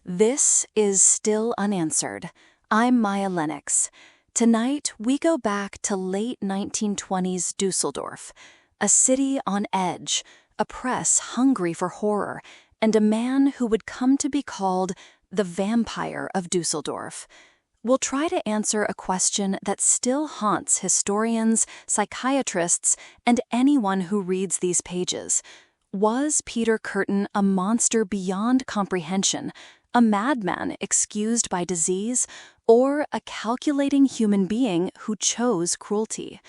This is Still Unanswered. I'm Maya Lennox. Tonight, we go back to late 1920s Düsseldorf, a city on edge, a press hungry for horror, and a man who would come to be called the vampire of Düsseldorf. We'll try to answer a question that still haunts historians, psychiatrists, and anyone who reads these pages. Was Peter Kürten a monster beyond comprehension, a madman excused by disease, or a calculating human being who chose cruelty?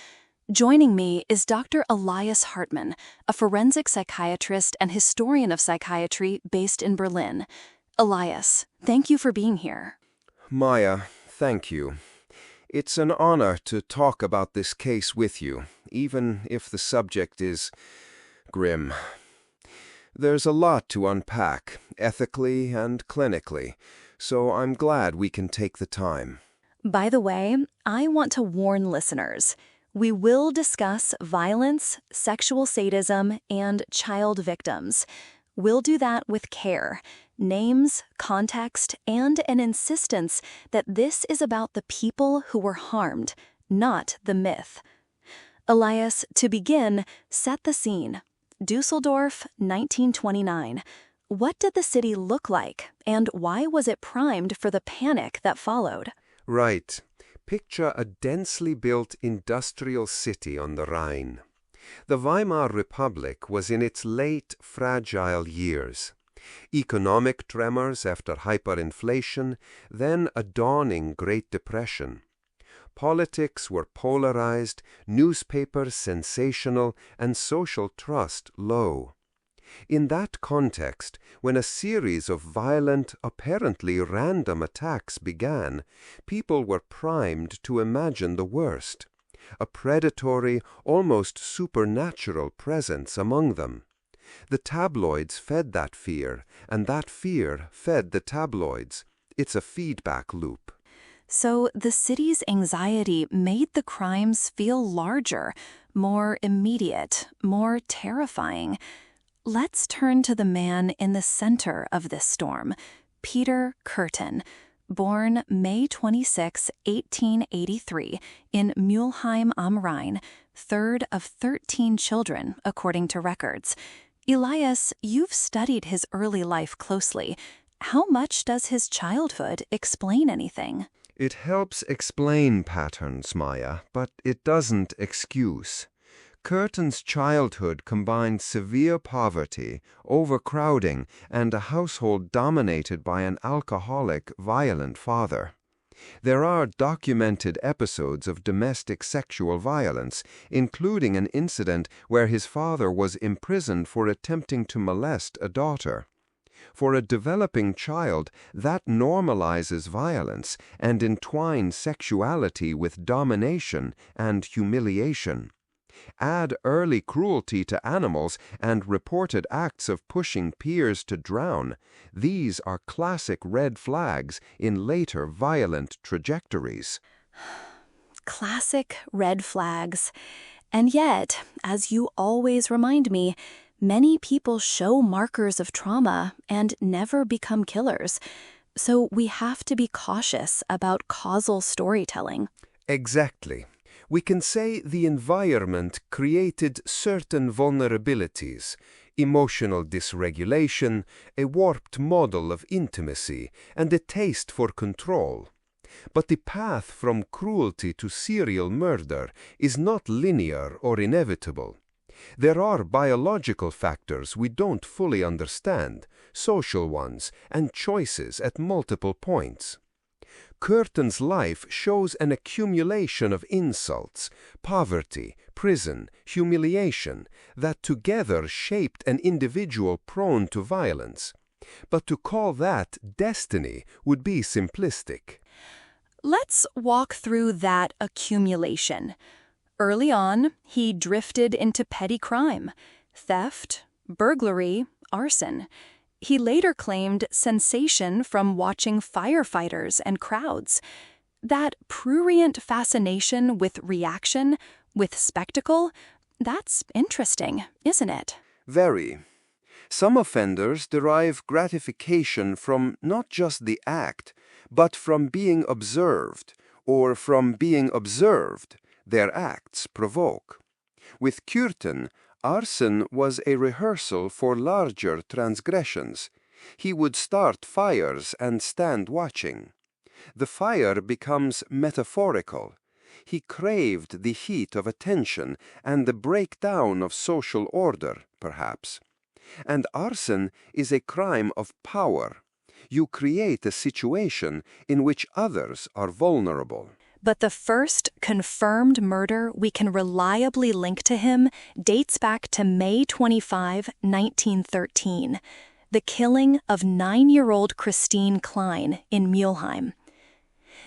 Joining me is Dr. Elias Hartmann, a forensic psychiatrist and historian of psychiatry based in Berlin. Elias, thank you for being here. Maya, thank you. It's an honor to talk about this case with you, even if the subject is grim. There's a lot to unpack, ethically and clinically, so I'm glad we can take the time. By the way, I want to warn listeners. We will discuss violence, sexual sadism, and child victims. We'll do that with care, names, context, and an insistence that this is about the people who were harmed, not the myth. Elias, to begin, set the scene. Düsseldorf, 1929. What did the city look like, and why was it primed for the panic that followed? Right. Picture a densely built industrial city on the Rhine. The Weimar Republic was in its late, fragile years. Economic tremors after hyperinflation, then a dawning Great Depression. Politics were polarized, newspapers sensational, and social trust low. In that context, when a series of violent, apparently random attacks began, people were primed to imagine the worst. A predatory, almost supernatural presence among them. The tabloids fed that fear, and that fear fed the tabloids. It's a feedback loop. So the city's anxiety made the crimes feel larger, more immediate, more terrifying. Let's turn to the man in the center of this storm, Peter Kürten, born May 26, 1883, in Mülheim am Rhein, third of 13 children, according to records. Elias, you've studied his early life closely. How much does his childhood explain anything? It helps explain patterns, Maya, but it doesn't excuse. Kürten's childhood combined severe poverty, overcrowding, and a household dominated by an alcoholic, violent father. There are documented episodes of domestic sexual violence, including an incident where his father was imprisoned for attempting to molest a daughter. For a developing child, that normalizes violence and entwines sexuality with domination and humiliation. Add early cruelty to animals and reported acts of pushing peers to drown. These are classic red flags in later violent trajectories. Classic red flags. And yet, as you always remind me, many people show markers of trauma and never become killers. So we have to be cautious about causal storytelling. Exactly. We can say the environment created certain vulnerabilities, emotional dysregulation, a warped model of intimacy, and a taste for control. But the path from cruelty to serial murder is not linear or inevitable. There are biological factors we don't fully understand, social ones, and choices at multiple points. Kürten's life shows an accumulation of insults, poverty, prison, humiliation, that together shaped an individual prone to violence. But to call that destiny would be simplistic. Let's walk through that accumulation. Early on, he drifted into petty crime, theft, burglary, arson. He later claimed sensation from watching firefighters and crowds. That prurient fascination with reaction, with spectacle, that's interesting, isn't it? Very. Some offenders derive gratification from not just the act, but from being observed, or from being observed, their acts provoke. With Kürten, arson was a rehearsal for larger transgressions. He would start fires and stand watching. The fire becomes metaphorical. He craved the heat of attention and the breakdown of social order, perhaps. And arson is a crime of power. You create a situation in which others are vulnerable. But the first confirmed murder we can reliably link to him dates back to May 25, 1913, the killing of 9-year-old Christine Klein in Mülheim.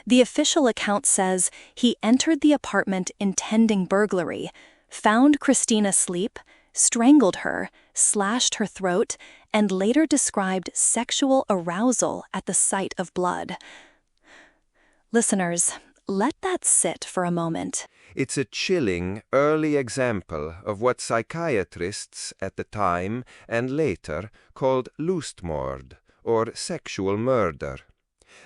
The official account says he entered the apartment intending burglary, found Christine asleep, strangled her, slashed her throat, and later described sexual arousal at the sight of blood. Listeners, let that sit for a moment. It's a chilling, early example of what psychiatrists at the time and later called Lustmord, or sexual murder.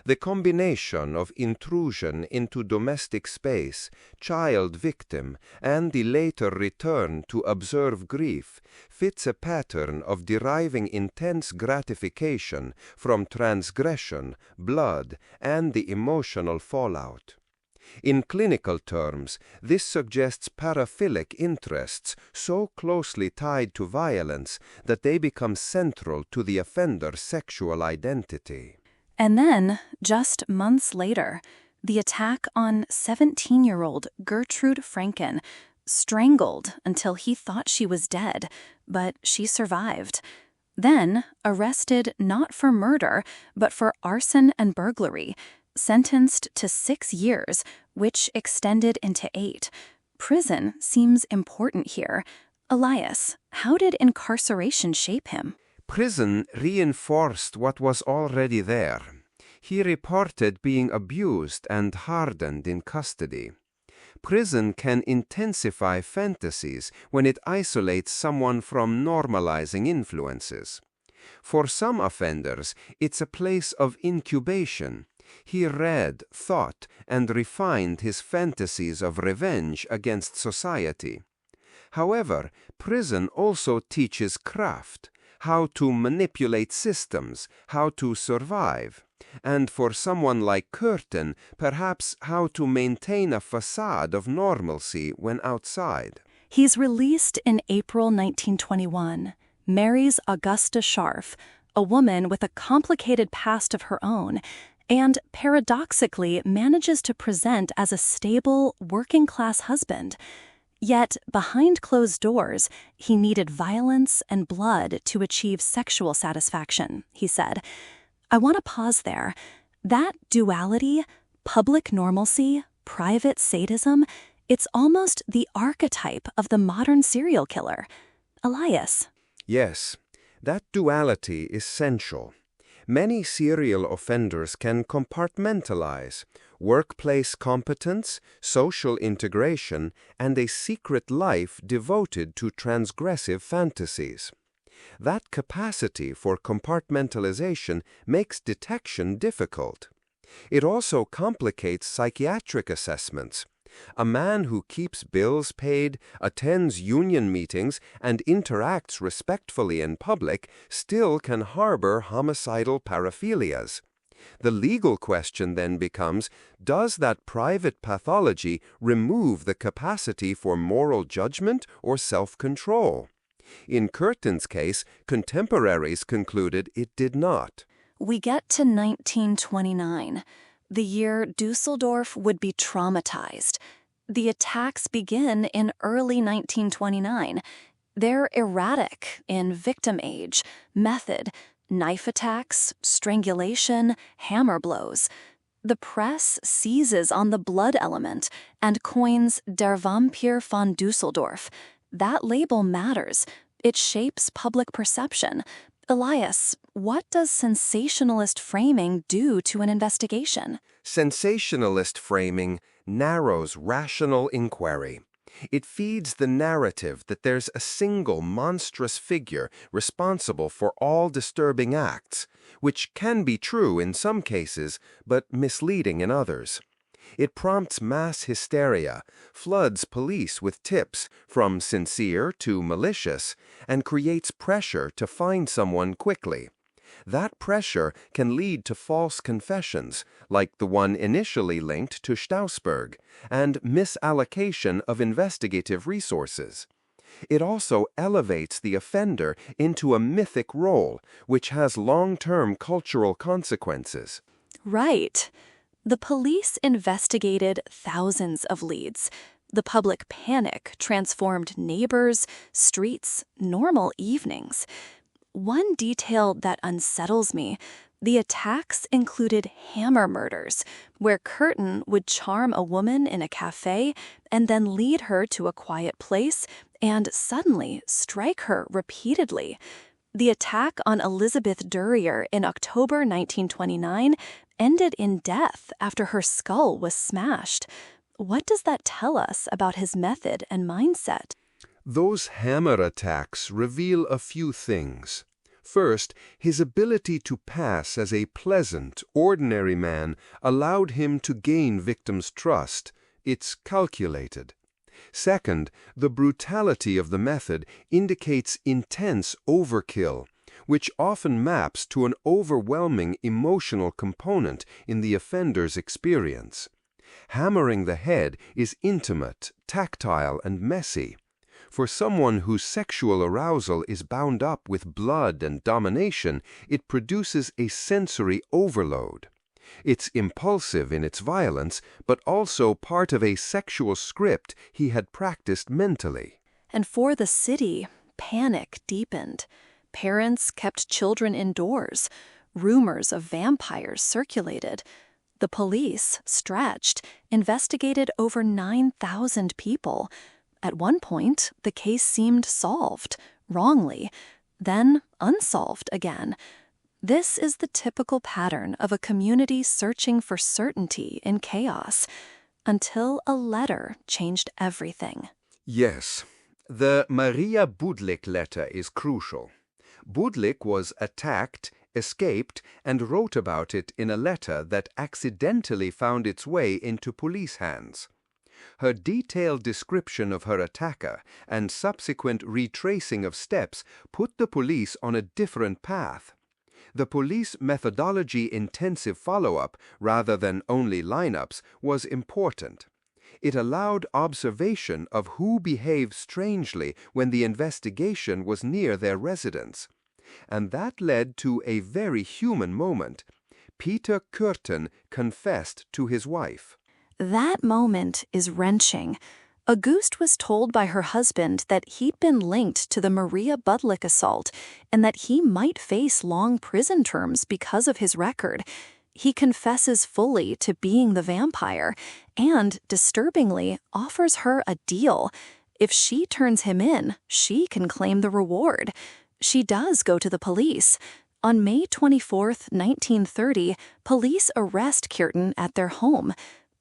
The combination of intrusion into domestic space, child victim, and the later return to observe grief fits a pattern of deriving intense gratification from transgression, blood, and the emotional fallout. In clinical terms, this suggests paraphilic interests so closely tied to violence that they become central to the offender's sexual identity. And then, just months later, the attack on 17-year-old Gertrude Franken, strangled until he thought she was dead, but she survived. Then, arrested not for murder, but for arson and burglary, sentenced to 6 years, which extended into 8. Prison seems important here. Elias, how did incarceration shape him? Prison reinforced what was already there. He reported being abused and hardened in custody. Prison can intensify fantasies when it isolates someone from normalizing influences. For some offenders, it's a place of incubation. He read, thought, and refined his fantasies of revenge against society. However, prison also teaches craft, how to manipulate systems, how to survive, and for someone like Kürten, perhaps how to maintain a facade of normalcy when outside. He's released in April 1921, marries Augusta Scharf, a woman with a complicated past of her own, and paradoxically manages to present as a stable, working-class husband. Yet, behind closed doors, he needed violence and blood to achieve sexual satisfaction, he said. I want to pause there. That duality, public normalcy, private sadism, it's almost the archetype of the modern serial killer. Elias. Yes, that duality is essential. Many serial offenders can compartmentalize workplace competence, social integration, and a secret life devoted to transgressive fantasies. That capacity for compartmentalization makes detection difficult. It also complicates psychiatric assessments. A man who keeps bills paid, attends union meetings, and interacts respectfully in public still can harbor homicidal paraphilias. The legal question then becomes, does that private pathology remove the capacity for moral judgment or self-control? In Kürten's case, contemporaries concluded it did not. We get to 1929. The year Düsseldorf would be traumatized. The attacks begin in early 1929. They're erratic in victim age, method, knife attacks, strangulation, hammer blows. The press seizes on the blood element and coins Der Vampir von Düsseldorf. That label matters. It shapes public perception. Elias, what does sensationalist framing do to an investigation? Sensationalist framing narrows rational inquiry. It feeds the narrative that there's a single monstrous figure responsible for all disturbing acts, which can be true in some cases, but misleading in others. It prompts mass hysteria, floods police with tips from sincere to malicious, and creates pressure to find someone quickly. That pressure can lead to false confessions, like the one initially linked to Stausberg, and misallocation of investigative resources. It also elevates the offender into a mythic role, which has long-term cultural consequences. Right. The police investigated thousands of leads. The public panic transformed neighbors, streets, normal evenings. One detail that unsettles me: the attacks included hammer murders, where Kürten would charm a woman in a cafe and then lead her to a quiet place and suddenly strike her repeatedly. The attack on Elizabeth Durrier in October 1929 ended in death after her skull was smashed. What does that tell us about his method and mindset? Those hammer attacks reveal a few things. First, his ability to pass as a pleasant, ordinary man allowed him to gain victims' trust. It's calculated. Second, the brutality of the method indicates intense overkill, which often maps to an overwhelming emotional component in the offender's experience. Hammering the head is intimate, tactile, and messy. For someone whose sexual arousal is bound up with blood and domination, it produces a sensory overload. It's impulsive in its violence, but also part of a sexual script he had practiced mentally. And for the city, panic deepened. Parents kept children indoors. Rumors of vampires circulated. The police, stretched, investigated over 9,000 people. At one point, the case seemed solved, wrongly, then unsolved again. This is the typical pattern of a community searching for certainty in chaos, until a letter changed everything. Yes, the Maria Budlik letter is crucial. Budlik was attacked, escaped, and wrote about it in a letter that accidentally found its way into police hands. Her detailed description of her attacker and subsequent retracing of steps put the police on a different path. The police methodology-intensive follow-up, rather than only lineups, was important. It allowed observation of who behaved strangely when the investigation was near their residence. And that led to a very human moment. Peter Kürten confessed to his wife. That moment is wrenching. Auguste was told by her husband that he'd been linked to the Maria Budlik assault and that he might face long prison terms because of his record. He confesses fully to being the vampire and, disturbingly, offers her a deal. If she turns him in, she can claim the reward. She does go to the police. On May 24, 1930, police arrest Kürten at their home.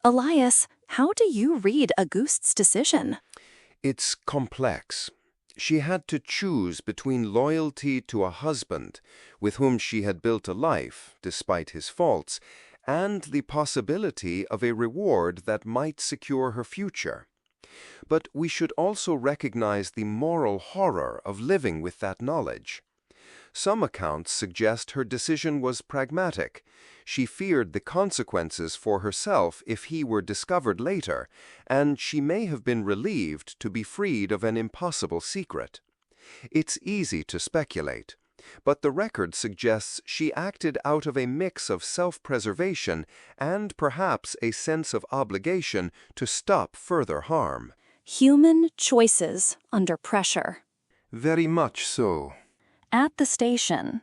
Elias, how do you read Auguste's decision? It's complex. She had to choose between loyalty to a husband, with whom she had built a life, despite his faults, and the possibility of a reward that might secure her future. But we should also recognize the moral horror of living with that knowledge. Some accounts suggest her decision was pragmatic. She feared the consequences for herself if he were discovered later, and she may have been relieved to be freed of an impossible secret. It's easy to speculate, but the record suggests she acted out of a mix of self-preservation and perhaps a sense of obligation to stop further harm. Human choices under pressure. Very much so. At the station,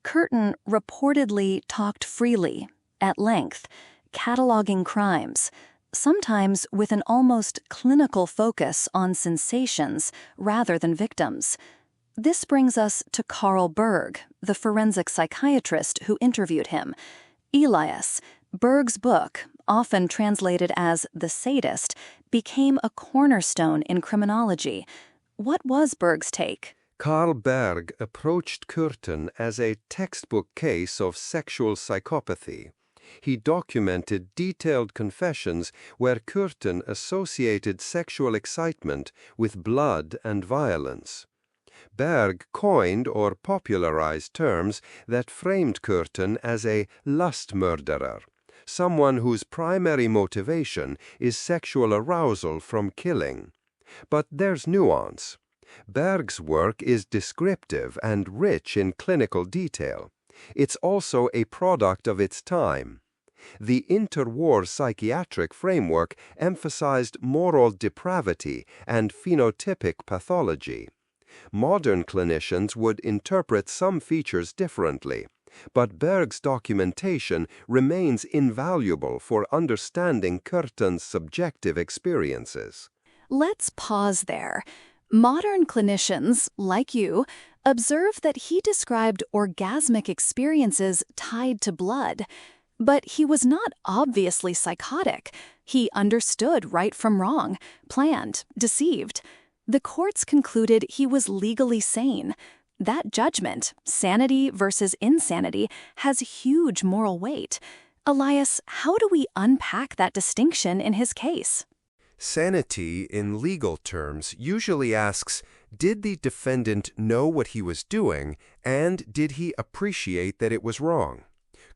Kürten reportedly talked freely, at length, cataloging crimes, sometimes with an almost clinical focus on sensations rather than victims. This brings us to Carl Berg, the forensic psychiatrist who interviewed him. Elias, Berg's book, often translated as the sadist, became a cornerstone in criminology. What was Berg's take? Carl Berg approached Kürten as a textbook case of sexual psychopathy. He documented detailed confessions where Kürten associated sexual excitement with blood and violence. Berg coined or popularized terms that framed Kürten as a lust murderer, someone whose primary motivation is sexual arousal from killing. But there's nuance. Berg's work is descriptive and rich in clinical detail. It's also a product of its time. The interwar psychiatric framework emphasized moral depravity and phenotypic pathology. Modern clinicians would interpret some features differently, but Berg's documentation remains invaluable for understanding Kürten's subjective experiences. Let's pause there. Modern clinicians, like you, observe that he described orgasmic experiences tied to blood. But he was not obviously psychotic. He understood right from wrong, planned, deceived. The courts concluded he was legally sane. That judgment, sanity versus insanity, has huge moral weight. Elias, how do we unpack that distinction in his case? Sanity, in legal terms, usually asks, did the defendant know what he was doing, and did he appreciate that it was wrong?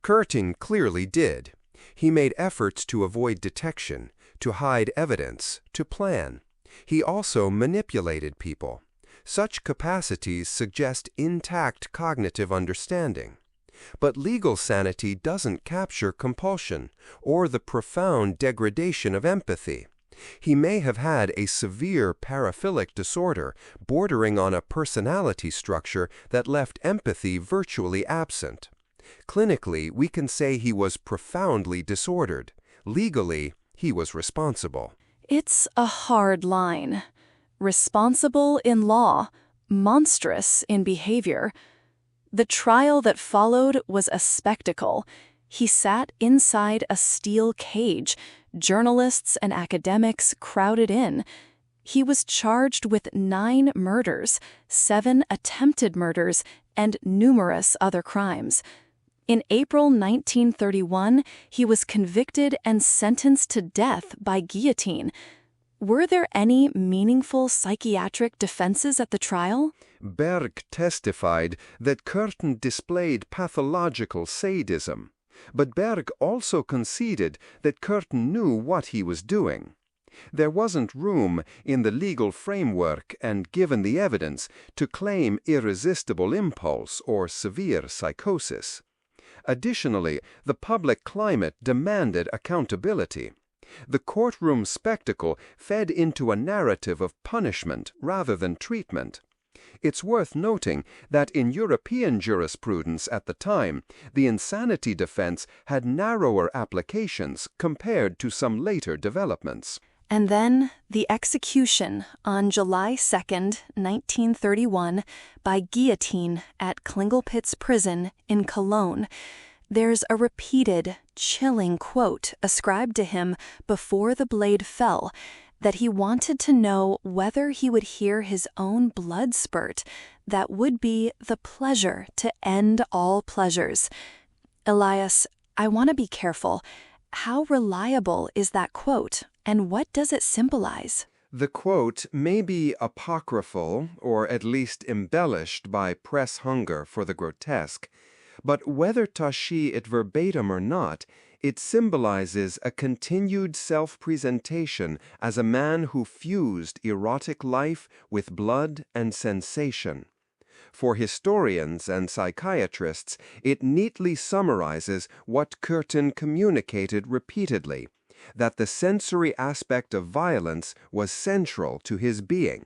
Kürten clearly did. He made efforts to avoid detection, to hide evidence, to plan. He also manipulated people. Such capacities suggest intact cognitive understanding. But legal sanity doesn't capture compulsion or the profound degradation of empathy. He may have had a severe paraphilic disorder bordering on a personality structure that left empathy virtually absent. Clinically, we can say he was profoundly disordered. Legally, he was responsible. It's a hard line. Responsible in law, monstrous in behavior. The trial that followed was a spectacle. He sat inside a steel cage. Journalists and academics crowded in. He was charged with 9 murders, 7 attempted murders, and numerous other crimes. In April 1931, he was convicted and sentenced to death by guillotine. Were there any meaningful psychiatric defenses at the trial? Berg testified that Kürten displayed pathological sadism, but Berg also conceded that Kürten knew what he was doing. There wasn't room in the legal framework and given the evidence to claim irresistible impulse or severe psychosis. Additionally, the public climate demanded accountability. The courtroom spectacle fed into a narrative of punishment rather than treatment. It's worth noting that in European jurisprudence at the time, the insanity defense had narrower applications compared to some later developments. And then the execution on July 2nd, 1931, by guillotine at Klingelpitz Prison in Cologne. There's a repeated, chilling quote ascribed to him before the blade fell, that he wanted to know whether he would hear his own blood spurt. That would be the pleasure to end all pleasures. Elias, I want to be careful. How reliable is that quote, and what does it symbolize? The quote may be apocryphal or at least embellished by press hunger for the grotesque, but whether Tashi it verbatim or not, it symbolizes a continued self-presentation as a man who fused erotic life with blood and sensation. For historians and psychiatrists, it neatly summarizes what Kürten communicated repeatedly, that the sensory aspect of violence was central to his being.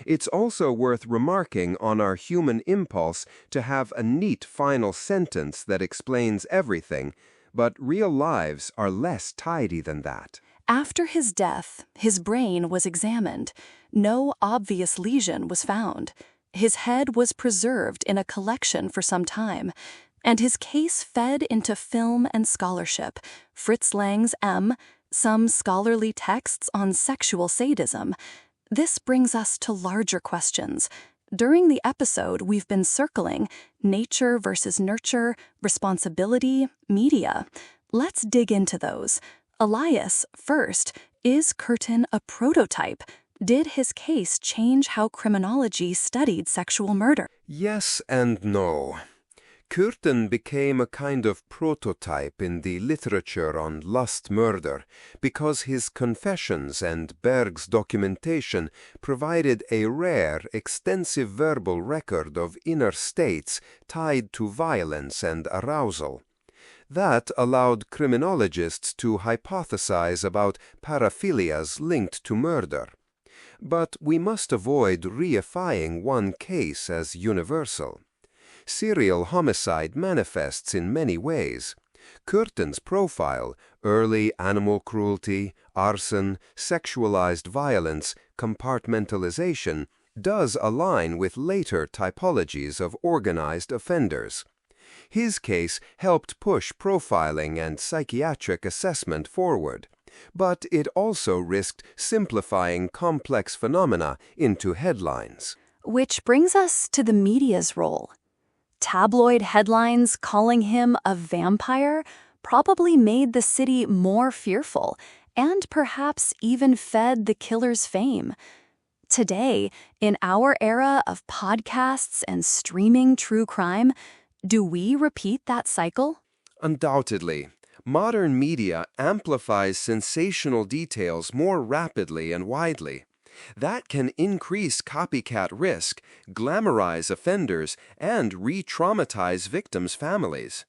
It's also worth remarking on our human impulse to have a neat final sentence that explains everything, but real lives are less tidy than that. After his death, his brain was examined. No obvious lesion was found. His head was preserved in a collection for some time, and his case fed into film and scholarship. Fritz Lang's M, some scholarly texts on sexual sadism. This brings us to larger questions. During the episode, we've been circling nature versus nurture, responsibility, media. Let's dig into those. Elias, first, is Kürten a prototype? Did his case change how criminology studied sexual murder? Yes and no. Kürten became a kind of prototype in the literature on lust murder because his confessions and Berg's documentation provided a rare, extensive verbal record of inner states tied to violence and arousal. That allowed criminologists to hypothesize about paraphilias linked to murder. But we must avoid reifying one case as universal. Serial homicide manifests in many ways. Kürten's profile, early animal cruelty, arson, sexualized violence, compartmentalization, does align with later typologies of organized offenders. His case helped push profiling and psychiatric assessment forward, but it also risked simplifying complex phenomena into headlines. Which brings us to the media's role. Tabloid headlines calling him a vampire probably made the city more fearful and perhaps even fed the killer's fame. Today, in our era of podcasts and streaming true crime, do we repeat that cycle? Undoubtedly. Modern media amplifies sensational details more rapidly and widely. That can increase copycat risk, glamorize offenders, and re-traumatize victims' families.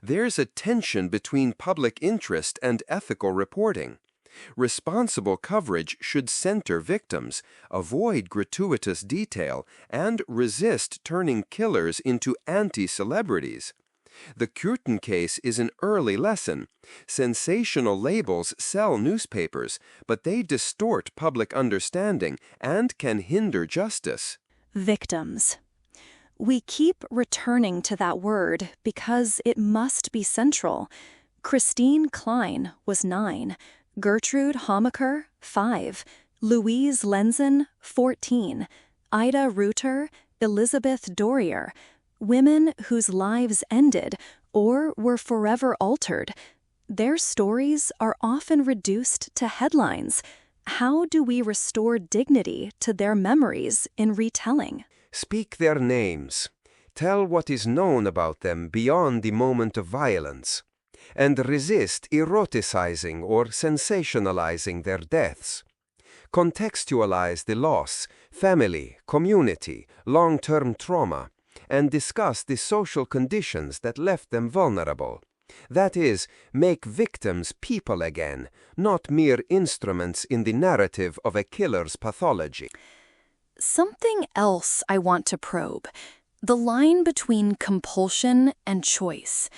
There's a tension between public interest and ethical reporting. Responsible coverage should center victims, avoid gratuitous detail, and resist turning killers into anti-celebrities. The Kürten case is an early lesson. Sensational labels sell newspapers, but they distort public understanding and can hinder justice. Victims. We keep returning to that word because it must be central. Christine Klein was 9, Gertrude Homaker, 5, Louise Lenzen, 14, Ida Reuter, Elizabeth Dorier, women whose lives ended or were forever altered. Their stories are often reduced to headlines. How do we restore dignity to their memories in retelling? Speak their names. Tell what is known about them beyond the moment of violence. And resist eroticizing or sensationalizing their deaths. Contextualize the loss, family, community, long-term trauma, and discuss the social conditions that left them vulnerable. That is, make victims people again, not mere instruments in the narrative of a killer's pathology. Something else I want to probe. The line between compulsion and choice.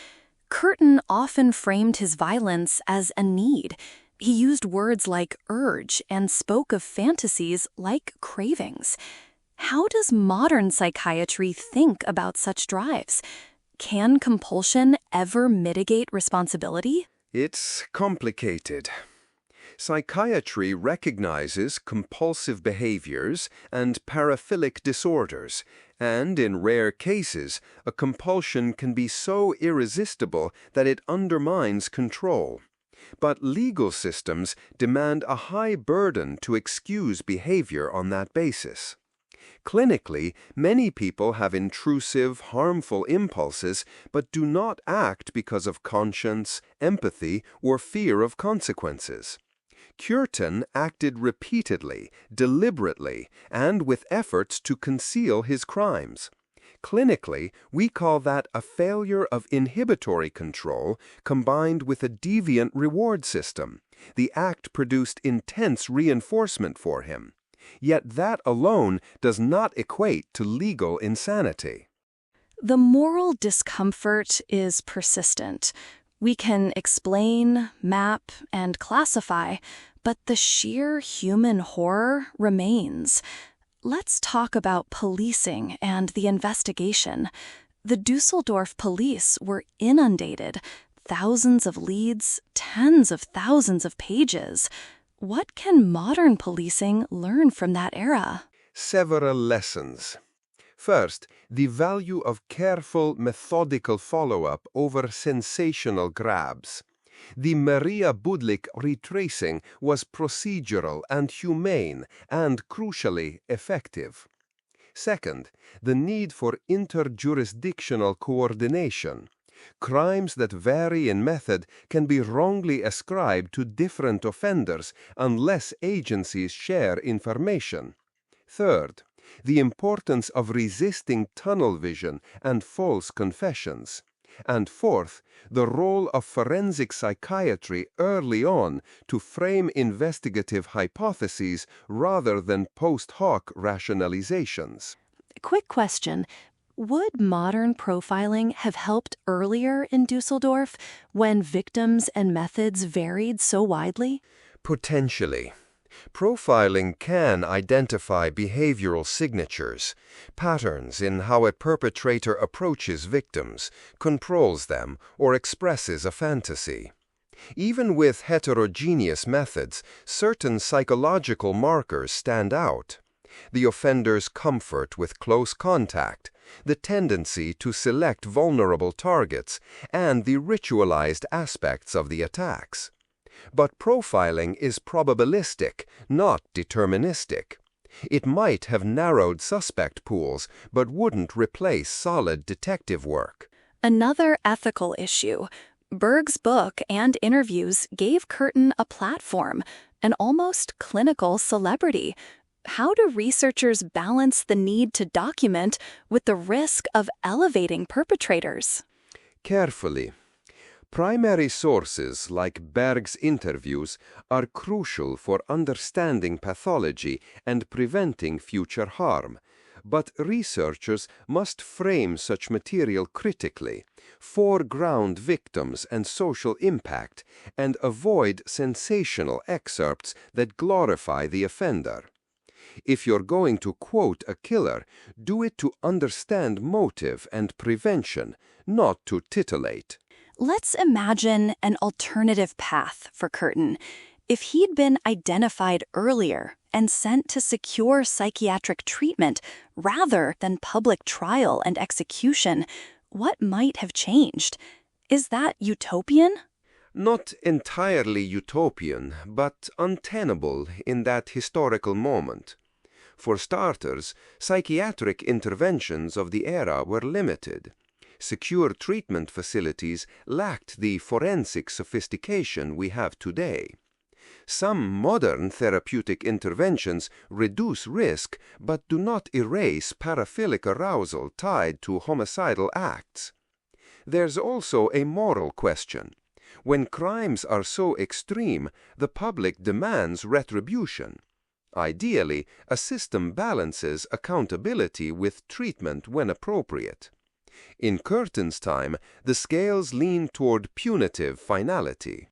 Kürten often framed his violence as a need. He used words like urge and spoke of fantasies like cravings. How does modern psychiatry think about such drives? Can compulsion ever mitigate responsibility? It's complicated. Psychiatry recognizes compulsive behaviors and paraphilic disorders, and in rare cases, a compulsion can be so irresistible that it undermines control. But legal systems demand a high burden to excuse behavior on that basis. Clinically, many people have intrusive, harmful impulses but do not act because of conscience, empathy, or fear of consequences. Kürten acted repeatedly, deliberately, and with efforts to conceal his crimes. Clinically, we call that a failure of inhibitory control combined with a deviant reward system. The act produced intense reinforcement for him. Yet that alone does not equate to legal insanity. The moral discomfort is persistent. We can explain, map, and classify, but the sheer human horror remains. Let's talk about policing and the investigation. The Düsseldorf police were inundated. Thousands of leads, tens of thousands of pages. What can modern policing learn from that era? Several lessons. First, the value of careful, methodical follow-up over sensational grabs. The Maria Budlik retracing was procedural and humane and, crucially, effective. Second, the need for interjurisdictional coordination. Crimes that vary in method can be wrongly ascribed to different offenders unless agencies share information. Third, the importance of resisting tunnel vision and false confessions. And fourth, the role of forensic psychiatry early on to frame investigative hypotheses rather than post hoc rationalizations. Quick question. Would modern profiling have helped earlier in Düsseldorf when victims and methods varied so widely? Potentially. Profiling can identify behavioral signatures, patterns in how a perpetrator approaches victims, controls them, or expresses a fantasy. Even with heterogeneous methods, certain psychological markers stand out. The offender's comfort with close contact, the tendency to select vulnerable targets, and the ritualized aspects of the attacks. But profiling is probabilistic, not deterministic. It might have narrowed suspect pools, but wouldn't replace solid detective work. Another ethical issue. Berg's book and interviews gave Kürten a platform, an almost clinical celebrity. How do researchers balance the need to document with the risk of elevating perpetrators? Carefully. Primary sources like Berg's interviews are crucial for understanding pathology and preventing future harm, but researchers must frame such material critically, foreground victims and social impact, and avoid sensational excerpts that glorify the offender. If you're going to quote a killer, do it to understand motive and prevention, not to titillate. Let's imagine an alternative path for Kürten. If he'd been identified earlier and sent to secure psychiatric treatment rather than public trial and execution, what might have changed? Is that utopian? Not entirely utopian, but untenable in that historical moment. For starters, psychiatric interventions of the era were limited. Secure treatment facilities lacked the forensic sophistication we have today. Some modern therapeutic interventions reduce risk but do not erase paraphilic arousal tied to homicidal acts. There's also a moral question. When crimes are so extreme, the public demands retribution. Ideally, a system balances accountability with treatment when appropriate. In Kürten's time, the scales lean toward punitive finality.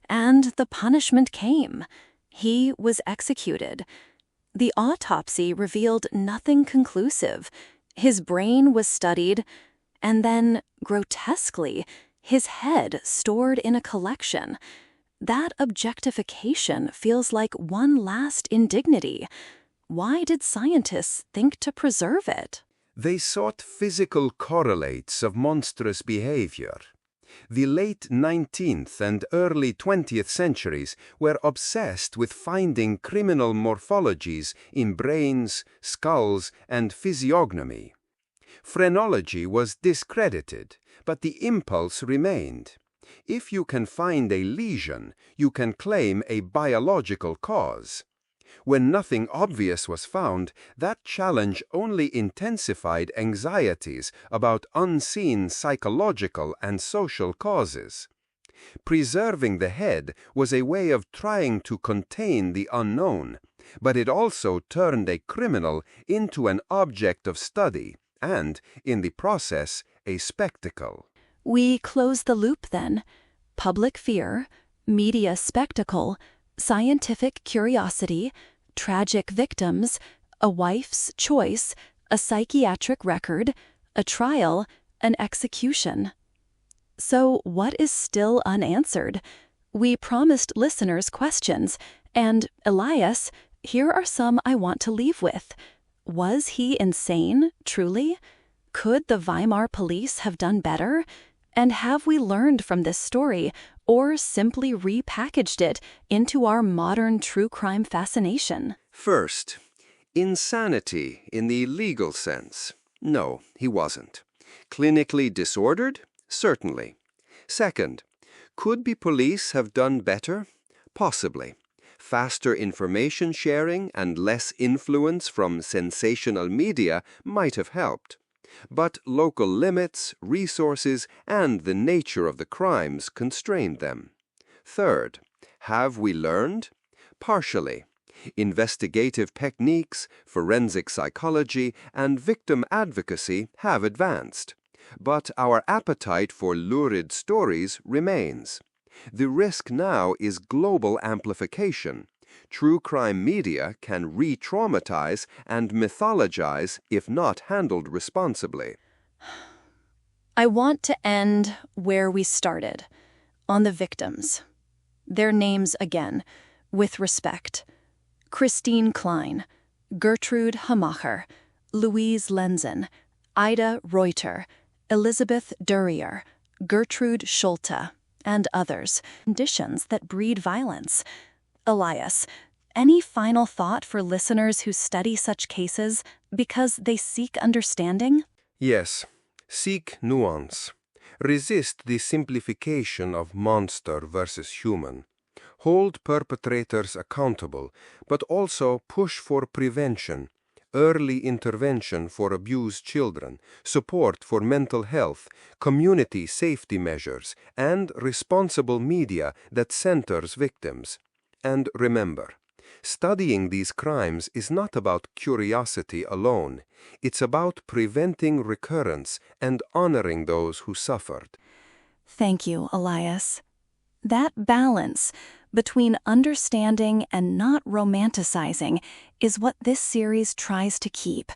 And the punishment came. He was executed. The autopsy revealed nothing conclusive. His brain was studied, and then, grotesquely, his head stored in a collection. That objectification feels like one last indignity. Why did scientists think to preserve it? They sought physical correlates of monstrous behavior. The late 19th and early 20th centuries were obsessed with finding criminal morphologies in brains, skulls, and physiognomy. Phrenology was discredited, but the impulse remained. If you can find a lesion, you can claim a biological cause. When nothing obvious was found, that challenge only intensified anxieties about unseen psychological and social causes. Preserving the head was a way of trying to contain the unknown, but it also turned a criminal into an object of study and, in the process, a spectacle. We close the loop then. Public fear, media spectacle, scientific curiosity, tragic victims, a wife's choice, a psychiatric record, a trial, an execution. So what is still unanswered? We promised listeners questions, and Elias, here are some I want to leave with. Was he insane, truly? Could the Weimar police have done better? And have we learned from this story, or simply repackaged it into our modern true crime fascination? First, insanity in the legal sense. No, he wasn't. Clinically disordered? Certainly. Second, could the police have done better? Possibly. Faster information sharing and less influence from sensational media might have helped. But local limits, resources, and the nature of the crimes constrained them. Third, have we learned? Partially. Investigative techniques, forensic psychology, and victim advocacy have advanced. But our appetite for lurid stories remains. The risk now is global amplification. True crime media can re-traumatize and mythologize if not handled responsibly. I want to end where we started, on the victims. Their names again, with respect. Christine Klein, Gertrude Hamacher, Louise Lenzen, Ida Reuter, Elizabeth Durrier, Gertrude Schulte, and others. Conditions that breed violence. Elias, any final thought for listeners who study such cases because they seek understanding? Yes. Seek nuance. Resist the simplification of monster versus human. Hold perpetrators accountable, but also push for prevention, early intervention for abused children, support for mental health, community safety measures, and responsible media that centers victims. And remember, studying these crimes is not about curiosity alone. It's about preventing recurrence and honoring those who suffered. Thank you, Elias. That balance between understanding and not romanticizing is what this series tries to keep.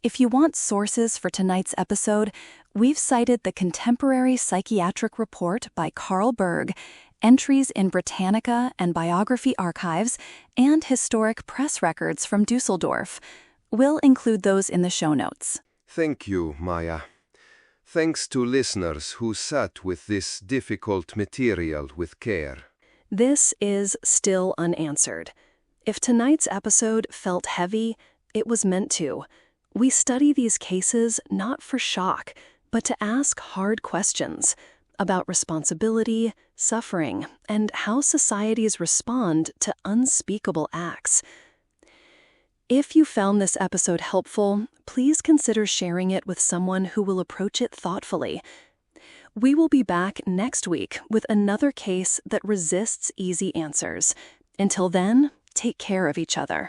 If you want sources for tonight's episode, we've cited the Contemporary Psychiatric Report by Carl Berg, entries in Britannica and Biography Archives, and historic press records from Düsseldorf. We'll include those in the show notes. Thank you, Maya. Thanks to listeners who sat with this difficult material with care. This is Still Unanswered. If tonight's episode felt heavy, it was meant to. We study these cases not for shock, but to ask hard questions about responsibility, suffering, and how societies respond to unspeakable acts. If you found this episode helpful, please consider sharing it with someone who will approach it thoughtfully. We will be back next week with another case that resists easy answers. Until then, take care of each other.